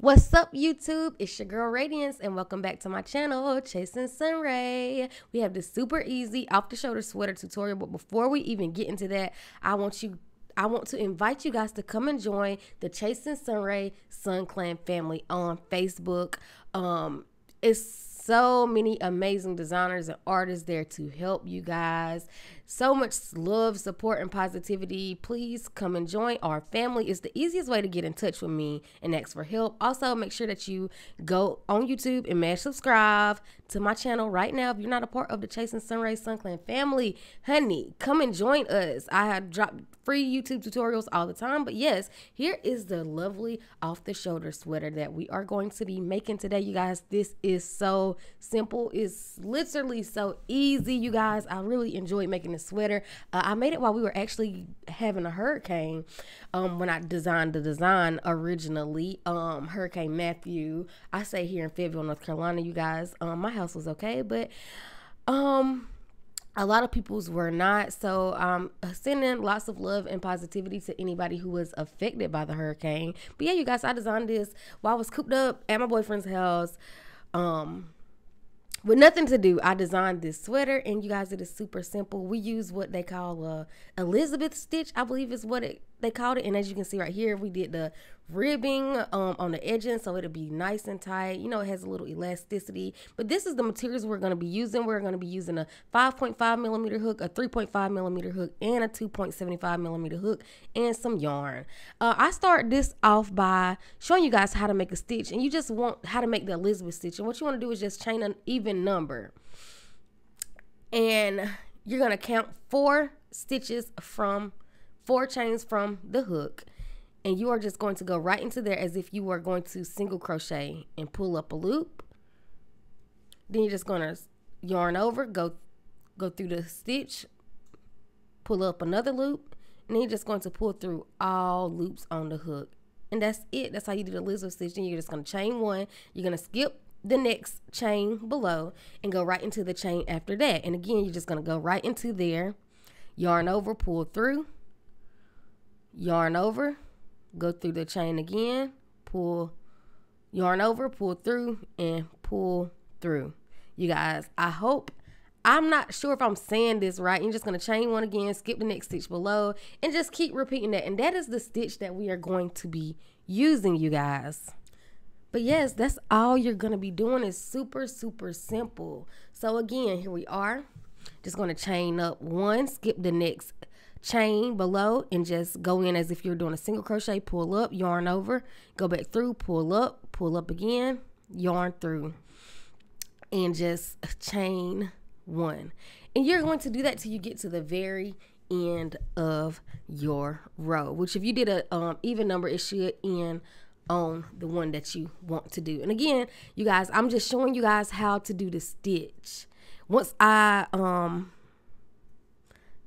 What's up, YouTube? It's your girl Radiance, and welcome back to my channel, Chasing SunRaee. We have this super easy off-the-shoulder sweater tutorial, but before we even get into that, I want to invite you guys to come and join the Chasing SunRaee Sun Clan family on Facebook. It's so many amazing designers and artists there to help you guys. So much love, support, and positivity. Please come and join our family. It's the easiest way to get in touch with me and ask for help. Also, make sure that you go on YouTube and mash subscribe to my channel right now. If you're not a part of the Chasing SunRaee Sun Clan family, honey, come and join us. I have dropped free YouTube tutorials all the time. But yes, here is the lovely off-the-shoulder sweater that we are going to be making today, you guys. This is so simple. It's literally so easy, you guys. I really enjoyed making this sweater. I made it while we were actually having a hurricane when I designed the design originally. Hurricane Matthew. I stay here in Fayetteville, North Carolina, you guys. My house was okay, but a lot of people's were not. So sending lots of love and positivity to anybody who was affected by the hurricane. But yeah, you guys, I designed this while I was cooped up at my boyfriend's house. With nothing to do, I designed this sweater, and you guys, it is super simple. We use what they call a Elizabeth stitch, I believe is what they called it. And as you can see right here, we did the ribbing on the edges, so it'll be nice and tight. You know, it has a little elasticity. But this is the materials we're going to be using. We're going to be using a 5.5 millimeter hook, a 3.5 millimeter hook, and a 2.75 millimeter hook, and some yarn. I start this off by showing you guys how to make a stitch, and you just want how to make the Elizabeth stitch. And what you want to do is just chain an even number, and you're going to count 4 chains from the hook. And you are just going to go right into there as if you were going to single crochet and pull up a loop. Then you're just going to yarn over, go through the stitch, pull up another loop, and then you're just going to pull through all loops on the hook. And that's it. That's how you do the Elizabeth stitch. Then you're just going to chain 1. You're going to skip the next chain below and go right into the chain after that. And again, you're just going to go right into there, yarn over, pull through, yarn over, go through the chain again, pull, yarn over, pull through, and pull through. You guys, I'm not sure if I'm saying this right. You're just going to chain 1 again, skip the next stitch below, and just keep repeating that. And that is the stitch that we are going to be using, you guys. But yes, that's all you're going to be doing. Is super, super simple. So again, here we are. Just going to chain up 1, skip the next chain below, and just go in as if you're doing a single crochet, pull up, yarn over, go back through, pull up again, yarn through, and just chain 1. And you're going to do that till you get to the very end of your row, which if you did a even number, it should end on the one that you want to do. And again, you guys, I'm just showing you guys how to do the stitch. Once I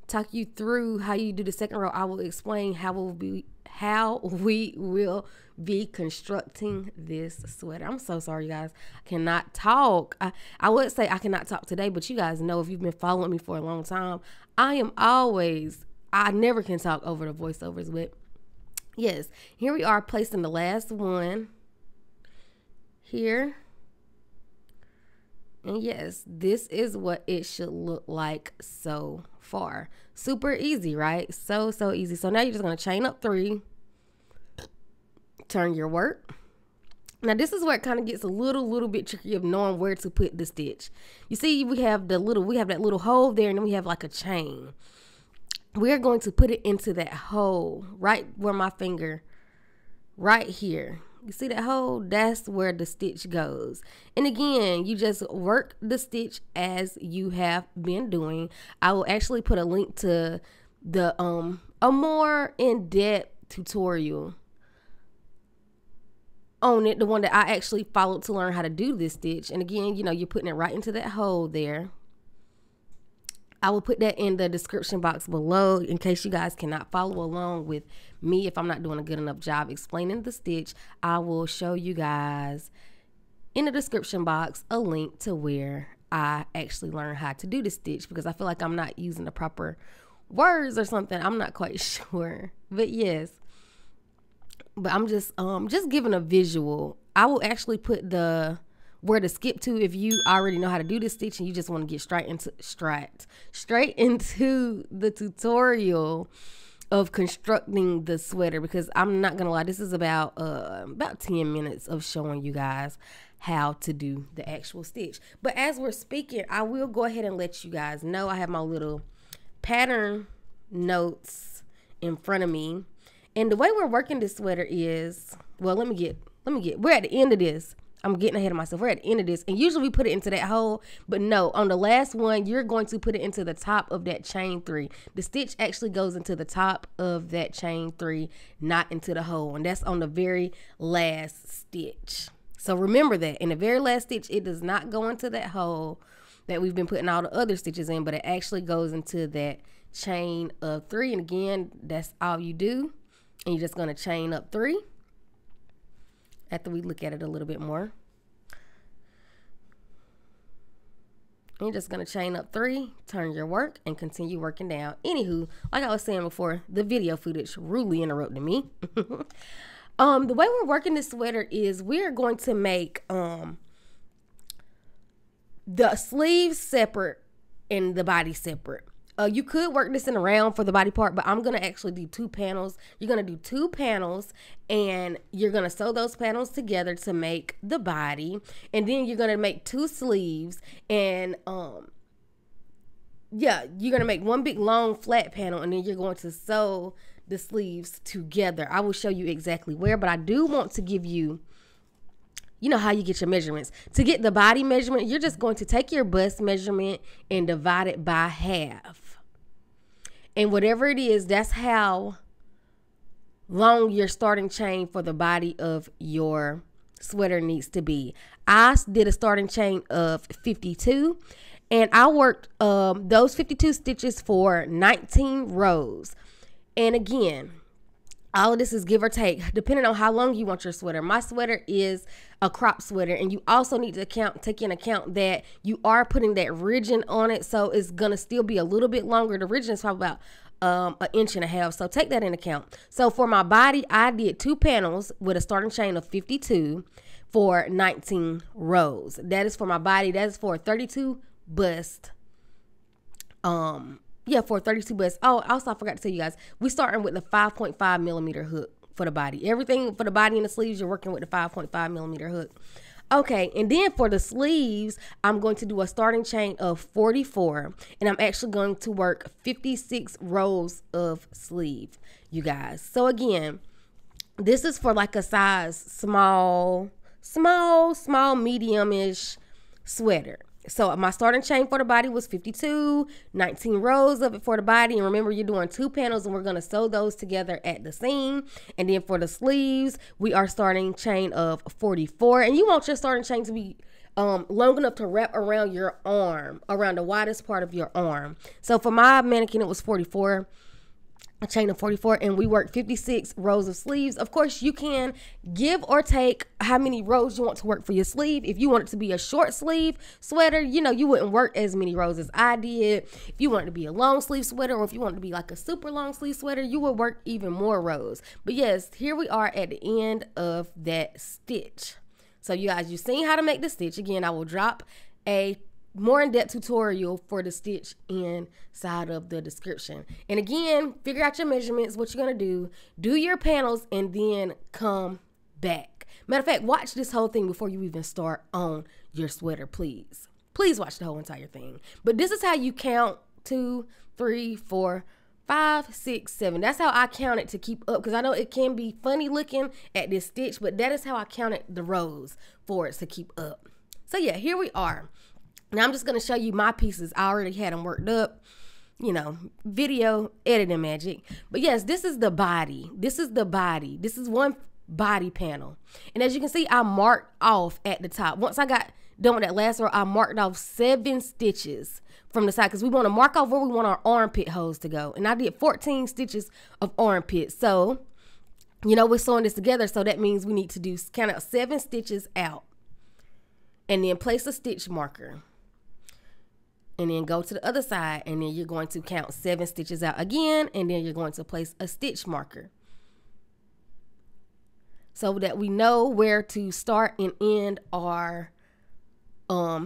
talk you through how you do the second row, I will explain how we will be constructing this sweater. I'm so sorry, you guys. I cannot talk. I would say I cannot talk today, but you guys know, if you've been following me for a long time, I never can talk over the voiceovers. But yes, here we are placing the last one here. And yes, this is what it should look like so far. Super easy, right? So easy. So now you're just going to chain up 3, turn your work. Now this is where it kind of gets a little bit tricky of knowing where to put the stitch. You see, we have that little hole there, and then we have like a chain. We're going to put it into that hole right where my finger, right here. You see that hole? That's where the stitch goes. And again, you just work the stitch as you have been doing. I will actually put a link to the a more in-depth tutorial on it, the one that I actually followed to learn how to do this stitch. And again, you know, you're putting it right into that hole there. I will put that in the description box below in case you guys cannot follow along with me. If I'm not doing a good enough job explaining the stitch, I will show you guys in the description box a link to where I actually learned how to do the stitch, because I feel like I'm not using the proper words or something. I'm not quite sure. But yes, but I'm just giving a visual. I will actually put the where to skip to if you already know how to do this stitch and you just want to get straight into the tutorial of constructing the sweater, because I'm not gonna lie, this is about 10 minutes of showing you guys how to do the actual stitch. But as we're speaking, I will go ahead and let you guys know I have my little pattern notes in front of me, and the way we're working this sweater is, well, let me get we're at the end of this. I'm getting ahead of myself. We're at the end of this, and usually we put it into that hole, but no, on the last one, you're going to put it into the top of that chain 3. The stitch actually goes into the top of that chain 3, not into the hole, and that's on the very last stitch. So remember that in the very last stitch, it does not go into that hole that we've been putting all the other stitches in, but it actually goes into that chain of 3. And again, that's all you do, and you're just going to chain up 3 after we look at it a little bit more. You're just going to chain up 3, turn your work, and continue working down. Anywho, like I was saying before, the video footage rudely interrupted me. The way we're working this sweater is we're going to make the sleeves separate and the body separate. You could work this in a round for the body part, but I'm going to actually do 2 panels. You're going to do 2 panels, and you're going to sew those panels together to make the body. And then you're going to make 2 sleeves, and yeah, you're going to make 1 big long flat panel, and then you're going to sew the sleeves together. I will show you exactly where, but I do want to give you, you know how you get your measurements. To get the body measurement, you're just going to take your bust measurement and divide it by half. And whatever it is, that's how long your starting chain for the body of your sweater needs to be. I did a starting chain of 52, and I worked those 52 stitches for 19 rows. And again, all of this is give or take, depending on how long you want your sweater. My sweater is a crop sweater, and you also need to take into account that you are putting that ridging on it, so it's going to still be a little bit longer. The ridging is probably about 1.5 inches, so take that into account. So for my body, I did 2 panels with a starting chain of 52 for 19 rows. That is for my body. That is for a 32 bust. Yeah, for a 32 bust. Oh, also I forgot to tell you guys, we starting with the 5.5 millimeter hook for the body. Everything for the body and the sleeves, you're working with the 5.5 millimeter hook. Okay, and then for the sleeves, I'm going to do a starting chain of 44, and I'm actually going to work 56 rows of sleeve, you guys. So again, this is for like a size small, medium-ish sweater. So my starting chain for the body was 52, 19 rows of it for the body. And remember, you're doing 2 panels, and we're going to sew those together at the seam. And then for the sleeves, we are starting chain of 44. And you want your starting chain to be long enough to wrap around your arm, around the widest part of your arm. So for my mannequin, it was 44. A chain of 44, and we work 56 rows of sleeves. Of course, you can give or take how many rows you want to work for your sleeve. If you want it to be a short sleeve sweater, you know, you wouldn't work as many rows as I did. If you want it to be a long sleeve sweater, or if you want it to be like a super long sleeve sweater, you would work even more rows. But yes, here we are at the end of that stitch. So you guys, you've seen how to make the stitch. Again, I will drop a more in-depth tutorial for the stitch inside of the description. And again, figure out your measurements, what you're going to do your panels, and then come back. Matter of fact, watch this whole thing before you even start on your sweater, please. Please watch the whole entire thing. But this is how you count 2, 3, 4, 5, 6, 7. That's how I count it to keep up, because I know it can be funny looking at this stitch, but that is how I counted the rows for it to keep up. So yeah, here we are. Now I'm just going to show you my pieces. I already had them worked up, you know, video editing magic. But yes, this is the body. This is the body. This is one body panel. And as you can see, I marked off at the top. Once I got done with that last row, I marked off 7 stitches from the side, because we want to mark off where we want our armpit holes to go. And I did 14 stitches of armpit. So, you know, we're sewing this together. So that means we need to do kind of 7 stitches out, and then place a stitch marker. And then go to the other side, and then you're going to count 7 stitches out again, and then you're going to place a stitch marker. so that we know where to start and end our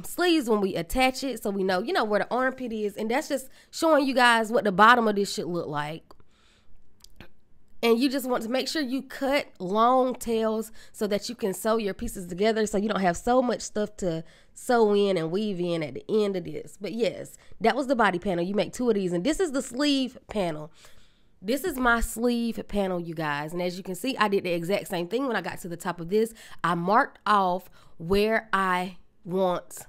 sleeves when we attach it. So we know, you know, where the armpit is. And that's just showing you guys what the bottom of this should look like. And you just want to make sure you cut long tails so that you can sew your pieces together, so you don't have so much stuff to sew in and weave in at the end of this. But yes, that was the body panel. You make 2 of these, and this is the sleeve panel. This is my sleeve panel, you guys. And as you can see, I did the exact same thing when I got to the top of this. I marked off where I want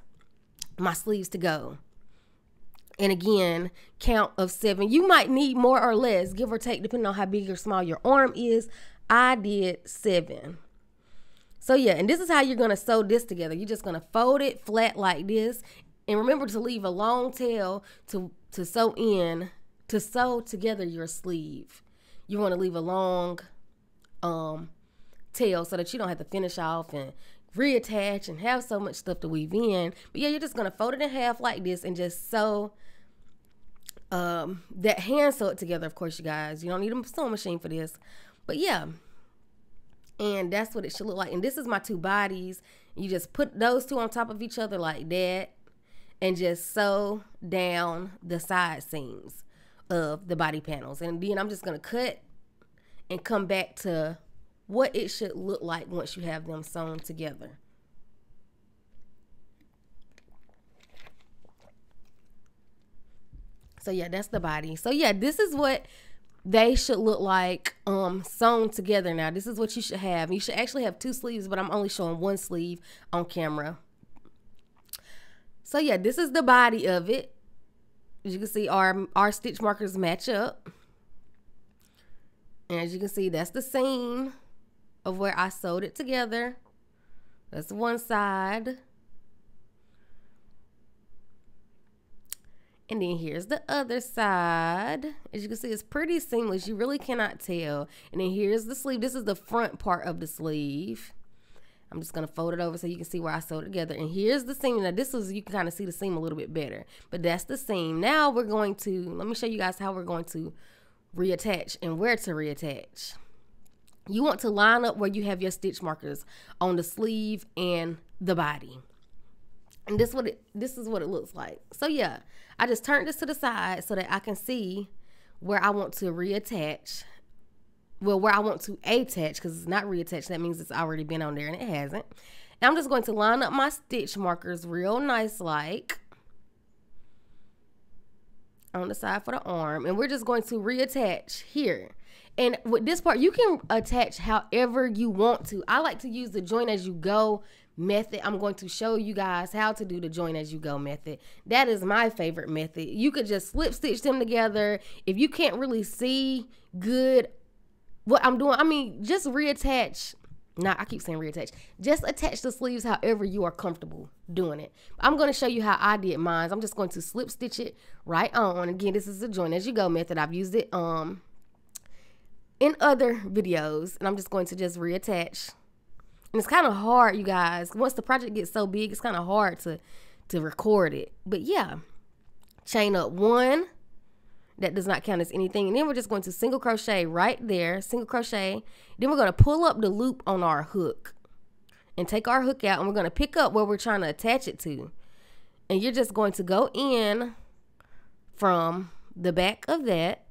my sleeves to go. And again, count of 7. You might need more or less, give or take, depending on how big or small your arm is. I did 7. So yeah, and this is how you're going to sew this together. You're just going to fold it flat like this. And remember to leave a long tail to sew together your sleeve. You want to leave a long tail so that you don't have to finish off and reattach and have so much stuff to weave in. But yeah, you're just going to fold it in half like this and just sew that hand sew it together. Of course, you guys, you don't need a sewing machine for this, but yeah, and that's what it should look like. And this is my 2 bodies. You just put those 2 on top of each other like that and just sew down the side seams of the body panels. And then I'm just going to cut and come back to what it should look like once you have them sewn together. So yeah, that's the body. So yeah, this is what they should look like sewn together. Now this is what you should have. You should actually have 2 sleeves, but I'm only showing 1 sleeve on camera. So yeah, this is the body of it. As you can see, our stitch markers match up. And as you can see, that's the seam of where I sewed it together. That's one side. And then here's the other side. As you can see, it's pretty seamless. You really cannot tell. And then here's the sleeve. This is the front part of the sleeve. I'm just going to fold it over so you can see where I sewed it together. And here's the seam. Now this is, you can kind of see the seam a little bit better. But that's the seam. Now we're going to, let me show you guys how we're going to reattach and where to reattach. You want to line up where you have your stitch markers on the sleeve and the body. And this is what it looks like. So yeah, I just turned this to the side so that I can see where I want to reattach. Well, where I want to attach, because it's not reattached. That means it's already been on there, and it hasn't. And I'm just going to line up my stitch markers real nice like on the side for the arm. And we're just going to reattach here. And with this part, you can attach however you want to. I like to use the join as you go method. I'm going to show you guys how to do the join as you go method. That is my favorite method. You could just slip stitch them together. If you can't really see good what I'm doing, I mean, just reattach. Nah, I keep saying reattach. Just attach the sleeves however you are comfortable doing it. I'm going to show you how I did mine. I'm just going to slip stitch it right on. Again, this is the join as you go method. I've used it in other videos, and I'm just going to just reattach. And it's kind of hard, you guys. Once the project gets so big, it's kind of hard to record it. But yeah, chain up 1. That does not count as anything. And then we're just going to single crochet right there, single crochet. Then we're going to pull up the loop on our hook and take our hook out, and we're going to pick up where we're trying to attach it to. And you're just going to go in from the back of that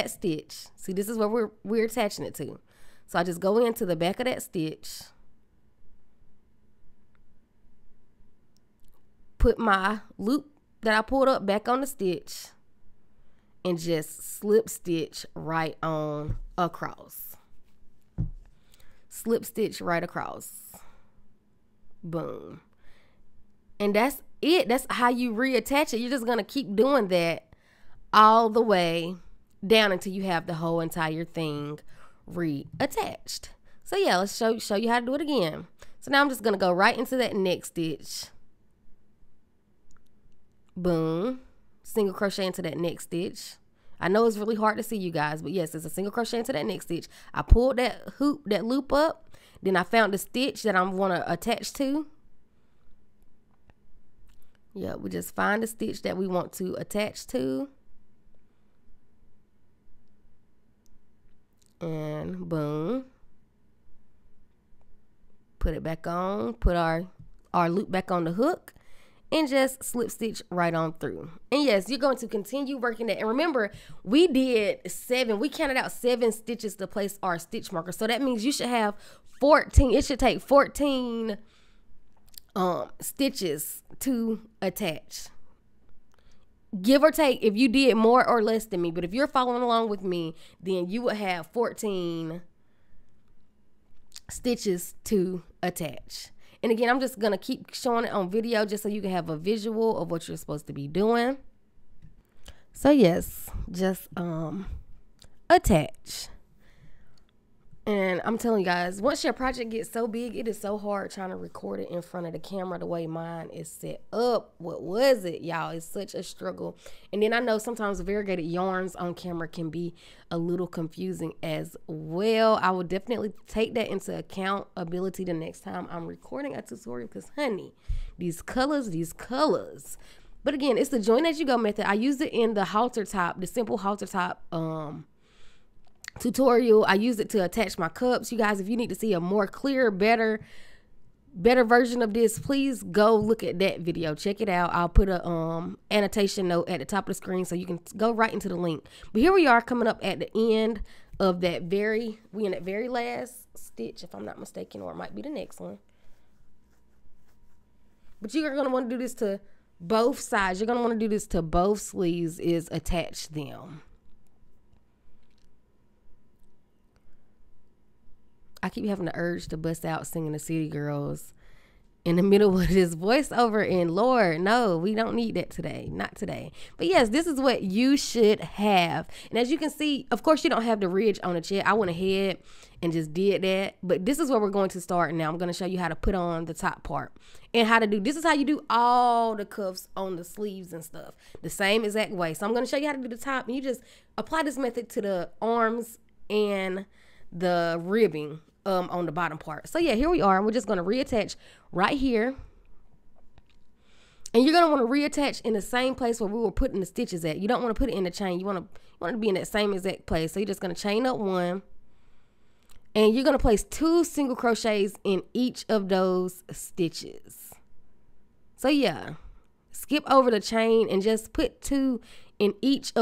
stitch. See, this is where we're attaching it to. So I just go into the back of that stitch, put my loop that I pulled up back on the stitch, and just slip stitch right on across. Slip stitch right across. Boom. And that's it. That's how you reattach it. You're just going to keep doing that all the way down until you have the whole entire thing reattached. So yeah, let's show you how to do it again. So now I'm just going to go right into that next stitch. Boom. Single crochet into that next stitch. I know it's really hard to see, you guys, but yes, it's a single crochet into that next stitch. I pulled that loop up, then I found the stitch that I want to attach to. Yeah, we just find the stitch that we want to attach to. And boom. put it back on, put our loop back on the hook, and just slip stitch right on through. And yes, you're going to continue working that. And remember, we counted out 7 stitches to place our stitch marker. So that means you should have 14. It should take 14 stitches to attach. Give or take, if you did more or less than me. But if you're following along with me, then you would have 14 stitches to attach. And again, I'm just going to keep showing it on video just so you can have a visual of what you're supposed to be doing. So yes, just attach. And I'm telling you guys, once your project gets so big, it is so hard trying to record it in front of the camera the way mine is set up. What was it, y'all? It's such a struggle. And then I know sometimes variegated yarns on camera can be a little confusing as well. I will definitely take that into accountability the next time I'm recording a tutorial, because honey, these colors. But again, it's the join as you go method. I used it in the halter top, the simple halter top tutorial. I use it to attach my cups. You guys, if you need to see a more clear, better version of this, please go look at that video. Check it out. I'll put a annotation note at the top of the screen so you can go right into the link. But here we are coming up at the end of that very last stitch, if I'm not mistaken, or it might be the next one. But you're going to want to do this to both sides. You're going to want to do this to both sleeves, is attach them. I keep having the urge to bust out singing the City Girls in the middle of this voiceover, and Lord, no, we don't need that today. Not today. But yes, this is what you should have. And as you can see, of course, you don't have the ridge on the chest. I went ahead and just did that. But this is where we're going to start now. I'm going to show you how to put on the top part and how to do, this is how you do all the cuffs on the sleeves and stuff. The same exact way. So I'm going to show you how to do the top, and you just apply this method to the arms and the ribbing on the bottom part. So yeah, here we are. We're just going to reattach right here, and you're going to want to reattach in the same place where we were putting the stitches at. You don't want to put it in the chain. You want it to be in that same exact place. So you're just going to chain up 1, and you're going to place 2 single crochets in each of those stitches. So yeah, skip over the chain and just put 2 in each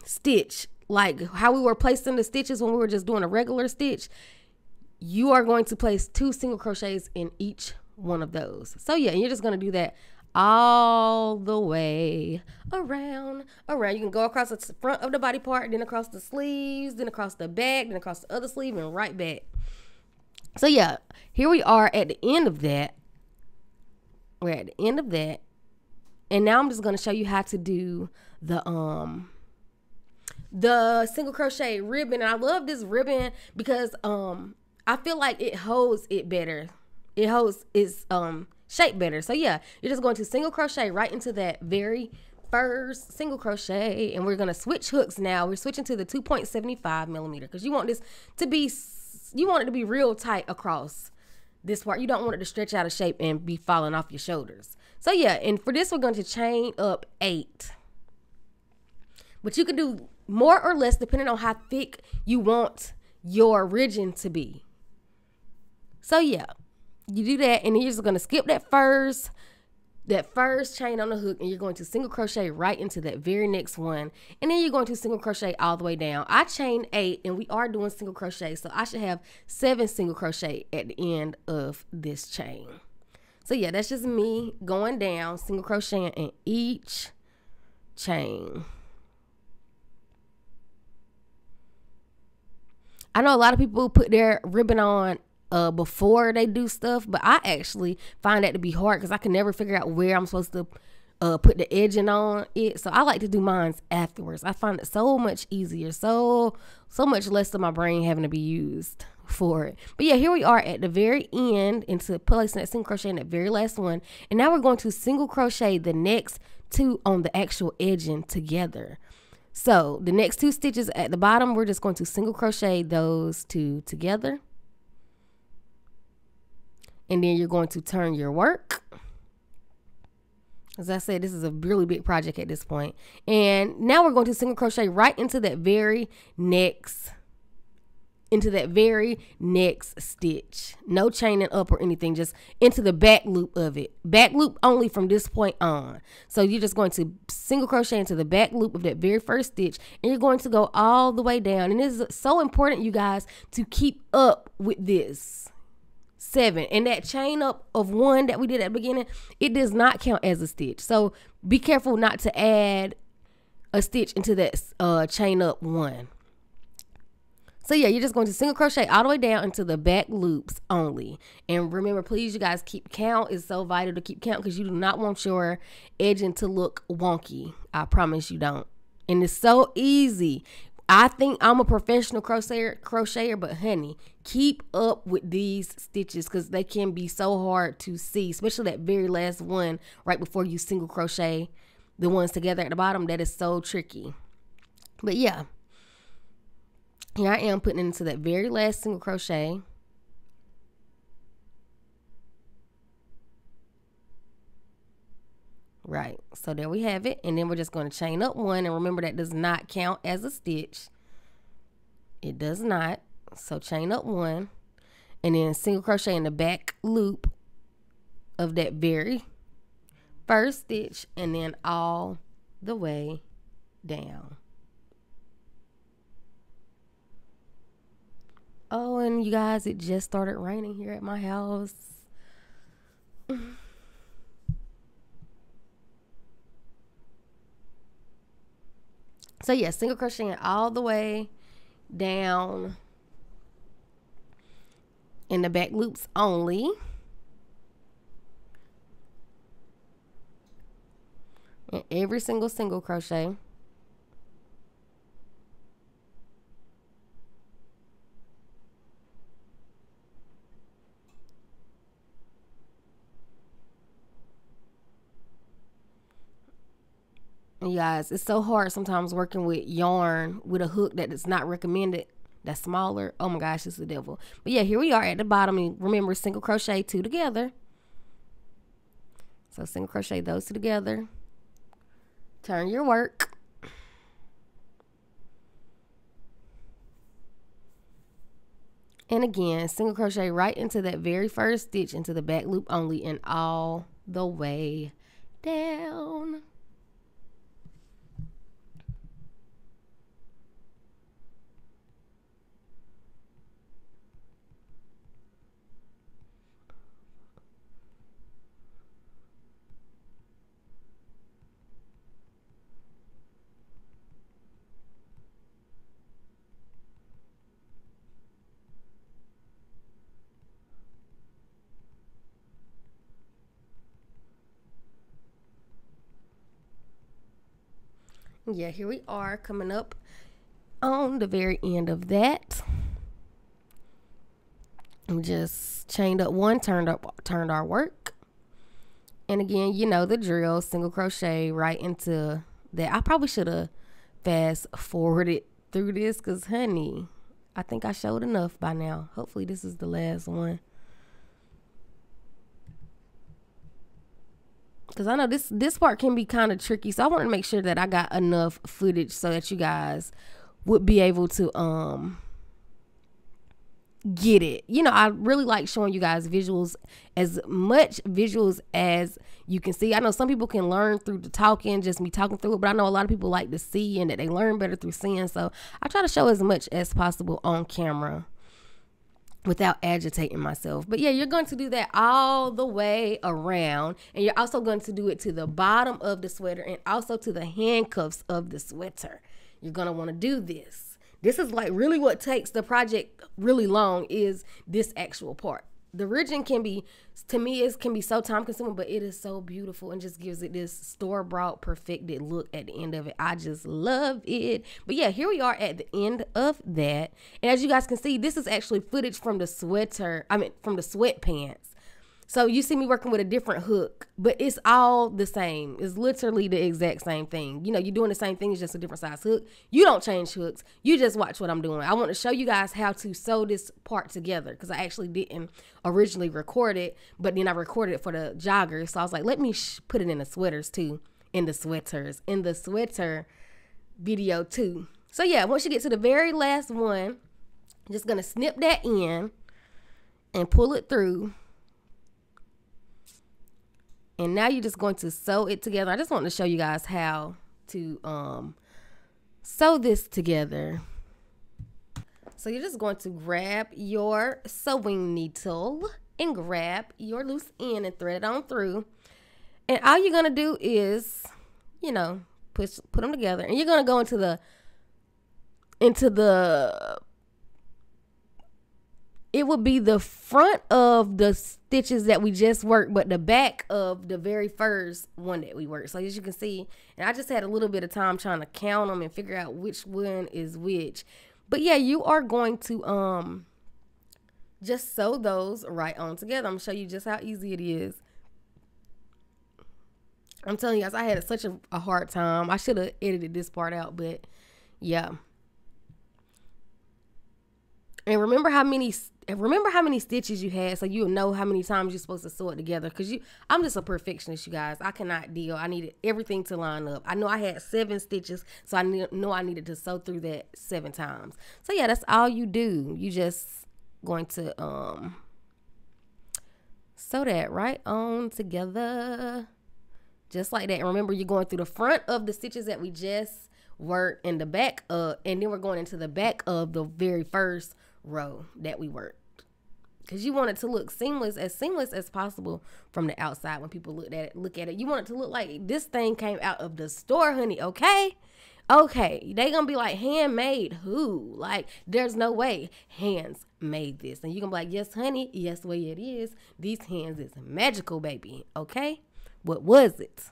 stitch. Like how we were placing the stitches when we were just doing a regular stitch, you are going to place 2 single crochets in each one of those. So yeah, you're just going to do that all the way around. You can go across the front of the body part, then across the sleeves, then across the back, then across the other sleeve, and right back. So yeah, here we are at the end of that. We're at the end of that. And now I'm just going to show you how to do the single crochet ribbon. And I love this ribbon because I feel like it holds it better. It holds its shape better. So yeah, you're just going to single crochet right into that very first single crochet, and we're going to switch hooks now. We're switching to the 2.75 millimeter because you want this to be, you want it to be real tight across this part. You don't want it to stretch out of shape and be falling off your shoulders. So yeah, and for this we're going to chain up 8. But you can do more or less depending on how thick you want your ridging to be. So yeah, you do that, and then you're just going to skip that first chain on the hook, and you're going to single crochet right into that very next one, and then you're going to single crochet all the way down. I chained 8, and we are doing single crochet, so I should have 7 single crochet at the end of this chain. So yeah, that's just me going down, single crocheting in each chain. I know a lot of people put their ribbon on before they do stuff, but I actually find that to be hard because I can never figure out where I'm supposed to put the edging on it. So I like to do mine afterwards. I find it so much easier, so much less of my brain having to be used for it. But yeah, here we are at the very end into placing that single crochet in that very last one, and now we're going to single crochet the next 2 on the actual edging together. So the next 2 stitches at the bottom, we're just going to single crochet those 2 together. And then you're going to turn your work. As I said, this is a really big project at this point. And now we're going to single crochet right into that very next into that very next stitch. No chaining up or anything, just into the back loop of it. Back loop only from this point on. So you're just going to single crochet into the back loop of that very first stitch, and you're going to go all the way down. And this is so important, you guys, to keep up with this. 7, and that chain up of 1 that we did at the beginning, it does not count as a stitch. So be careful not to add a stitch into that chain up 1. So yeah, you're just going to single crochet all the way down into the back loops only. And remember, please, you guys, keep count. It's so vital to keep count because you do not want your edging to look wonky. I promise you don't. And it's so easy. I think I'm a professional crocheter, but honey, keep up with these stitches because they can be so hard to see, especially that very last one right before you single crochet the ones together at the bottom. That is so tricky. But yeah. Here I am putting it into that very last single crochet. Right, so there we have it. And then we're just going to chain up 1. And remember, that does not count as a stitch. It does not. So chain up 1. And then single crochet in the back loop of that very first stitch. And then all the way down. Oh, and you guys, it just started raining here at my house. So yeah, single crocheting all the way down in the back loops only. And every single crochet. You guys, it's so hard sometimes working with yarn with a hook that is not recommended, that's smaller. Oh my gosh, it's the devil. But yeah, here we are at the bottom. And remember, single crochet 2 together. So single crochet those 2 together. Turn your work. And again, single crochet right into that very first stitch into the back loop only and all the way down. Yeah, here we are coming up on the very end of that. We just chained up 1, turned our work. And again, you know the drill, single crochet right into that. I probably should have fast forwarded through this because, honey, I think I showed enough by now. Hopefully this is the last one. Because I know this part can be kind of tricky. So I wanted to make sure that I got enough footage so that you guys would be able to get it. You know, I really like showing you guys visuals, as much visuals as you can see. I know some people can learn through the talking, just me talking through it. But I know a lot of people like to see and that they learn better through seeing. So I try to show as much as possible on camera without agitating myself. But yeah, you're going to do that all the way around, and you're also going to do it to the bottom of the sweater and also to the handcuffs of the sweater. You're going to want to do this. This is like really what takes the project really long, is this actual part. The ridging can be, to me, it can be so time consuming, but it is so beautiful and just gives it this store-bought perfected look at the end of it. I just love it. But yeah, here we are at the end of that. And as you guys can see, this is actually footage from the sweater, from the sweatpants. So you see me working with a different hook, but it's all the same. It's literally the exact same thing. You know, you're doing the same thing, it's just a different size hook. You don't change hooks. You just watch what I'm doing. I want to show you guys how to sew this part together, because I actually didn't originally record it, but then I recorded it for the joggers. So I was like, let me put it in the sweaters too, in the sweater video too. So yeah, once you get to the very last one, Just gonna snip that in and pull it through. And now you're just going to sew it together. I just want to show you guys how to sew this together. So you're just going to grab your sewing needle and grab your loose end and thread it on through. And all you're gonna do is, you know, put them together, and you're gonna go into the it would be the front of the stitches that we just worked, but the back of the very first one that we worked. So as you can see, and I just had a little bit of time trying to count them and figure out which one is which. But yeah, you are going to just sew those right on together. I'm gonna show you just how easy it is. I'm telling you guys, I had such a hard time. I should have edited this part out, but yeah. And remember how many stitches you had, so you'll know how many times you're supposed to sew it together. Because I'm just a perfectionist, you guys. I cannot deal. I needed everything to line up. I know I had 7 stitches, so I know I needed to sew through that 7 times. So yeah, that's all you do. You just going to sew that right on together, just like that. And remember, you're going through the front of the stitches that we just worked and the back of, and then we're going into the back of the very first row that we worked, because you want it to look seamless as possible from the outside. When people look at it, you want it to look like this thing came out of the store, honey. Okay, they gonna be like, handmade who? Like, there's no way hands made this. And you gonna be like, yes honey, yes the way it is, these hands is magical, baby. Okay, what was it?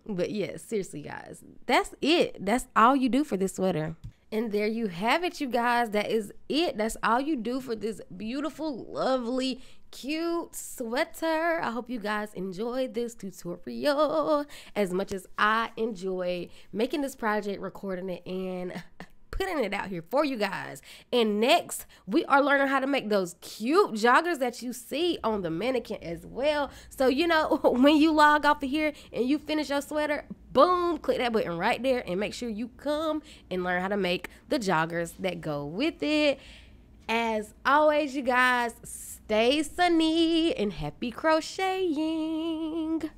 But yeah, seriously guys, that's it. That's all you do for this sweater. And there you have it, you guys. That is it. That's all you do for this beautiful, lovely, cute sweater. I hope you guys enjoyed this tutorial as much as I enjoyed making this project, recording it, and putting it out here for you guys. And next, we are learning how to make those cute joggers that you see on the mannequin as well. So, you know, when you log off of here and you finish your sweater, boom, click that button right there and make sure you come and learn how to make the joggers that go with it. As always, you guys, stay sunny and happy crocheting.